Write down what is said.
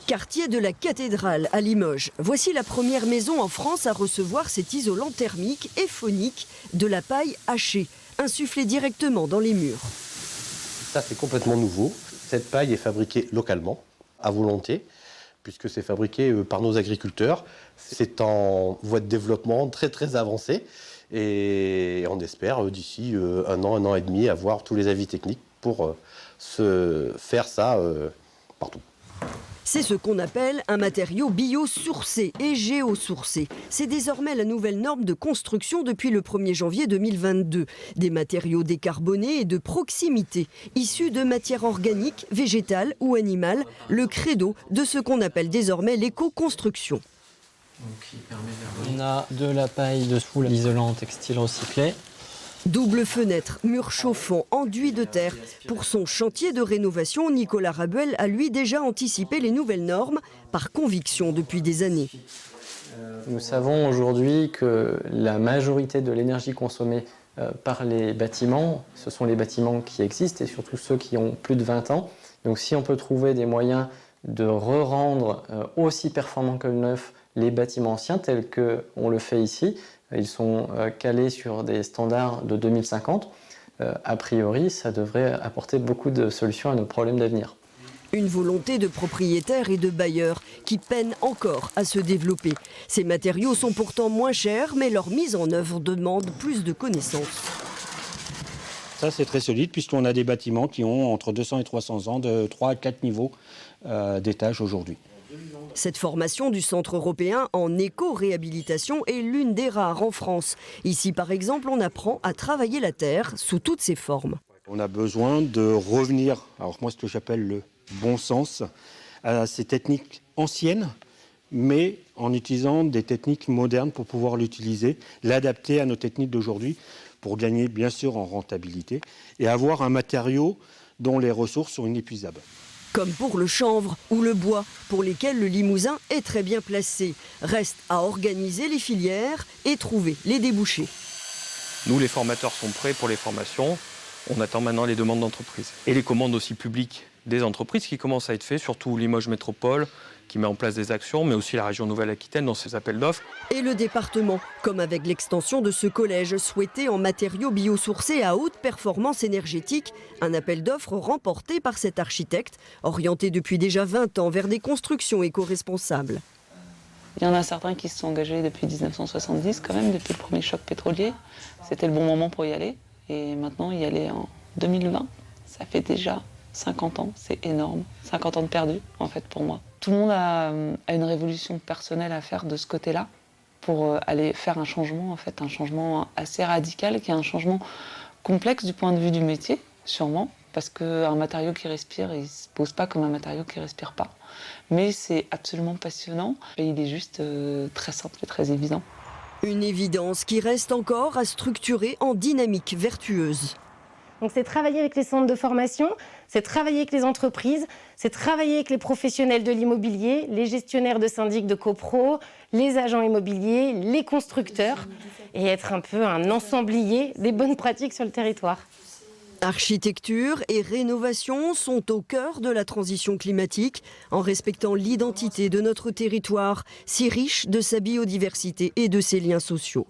Quartier de la Cathédrale à Limoges. Voici la première maison en France à recevoir cet isolant thermique et phonique de la paille hachée, insufflée directement dans les murs. Ça, c'est complètement nouveau. Cette paille est fabriquée localement, à volonté, puisque c'est fabriqué par nos agriculteurs. C'est en voie de développement très avancé. Et on espère d'ici un an et demi avoir tous les avis techniques pour se faire ça partout. C'est ce qu'on appelle un matériau biosourcé et géosourcé. C'est désormais la nouvelle norme de construction depuis le 1er janvier 2022. Des matériaux décarbonés et de proximité, issus de matières organiques, végétales ou animales, le credo de ce qu'on appelle désormais l'éco-construction. On a de la paille dessous, l'isolant textile recyclé. Double fenêtre, mur chauffant, enduit de terre. Pour son chantier de rénovation, Nicolas Rabuel a lui déjà anticipé les nouvelles normes par conviction depuis des années. Nous savons aujourd'hui que la majorité de l'énergie consommée par les bâtiments, ce sont les bâtiments qui existent et surtout ceux qui ont plus de 20 ans. Donc si on peut trouver des moyens de re-rendre aussi performants que le neuf les bâtiments anciens tels qu'on le fait ici, ils sont calés sur des standards de 2050. A priori, ça devrait apporter beaucoup de solutions à nos problèmes d'avenir. Une volonté de propriétaires et de bailleurs qui peinent encore à se développer. Ces matériaux sont pourtant moins chers, mais leur mise en œuvre demande plus de connaissances. Ça, c'est très solide puisqu'on a des bâtiments qui ont entre 200 et 300 ans, de 3 à 4 niveaux d'étage aujourd'hui. Cette formation du Centre européen en éco-réhabilitation est l'une des rares en France. Ici, par exemple, on apprend à travailler la terre sous toutes ses formes. On a besoin de revenir, alors moi ce que j'appelle le bon sens, à ces techniques anciennes, mais en utilisant des techniques modernes pour pouvoir l'utiliser, l'adapter à nos techniques d'aujourd'hui pour gagner bien sûr en rentabilité et avoir un matériau dont les ressources sont inépuisables. Comme pour le chanvre ou le bois, pour lesquels le Limousin est très bien placé. Reste à organiser les filières et trouver les débouchés. Nous, les formateurs, sont prêts pour les formations. On attend maintenant les demandes d'entreprises. Et les commandes aussi publiques des entreprises qui commencent à être faites, surtout Limoges Métropole, qui met en place des actions, mais aussi la région Nouvelle-Aquitaine dans ses appels d'offres. Et le département, comme avec l'extension de ce collège souhaité en matériaux biosourcés à haute performance énergétique, un appel d'offres remporté par cet architecte, orienté depuis déjà 20 ans vers des constructions éco-responsables. Il y en a certains qui se sont engagés depuis 1970 quand même, depuis le premier choc pétrolier. C'était le bon moment pour y aller. Et maintenant, y aller en 2020, ça fait déjà 50 ans, c'est énorme. 50 ans de perdu, en fait, pour moi. Tout le monde a une révolution personnelle à faire de ce côté-là pour aller faire un changement, en fait, un changement assez radical, qui est un changement complexe du point de vue du métier, sûrement, parce qu'un matériau qui respire, il ne se pose pas comme un matériau qui ne respire pas. Mais c'est absolument passionnant et il est juste très simple et très évident. Une évidence qui reste encore à structurer en dynamique vertueuse. Donc c'est travailler avec les centres de formation, c'est travailler avec les entreprises, c'est travailler avec les professionnels de l'immobilier, les gestionnaires de syndics de copro, les agents immobiliers, les constructeurs, et être un peu un ensemblier des bonnes pratiques sur le territoire. Architecture et rénovation sont au cœur de la transition climatique, en respectant l'identité de notre territoire, si riche de sa biodiversité et de ses liens sociaux.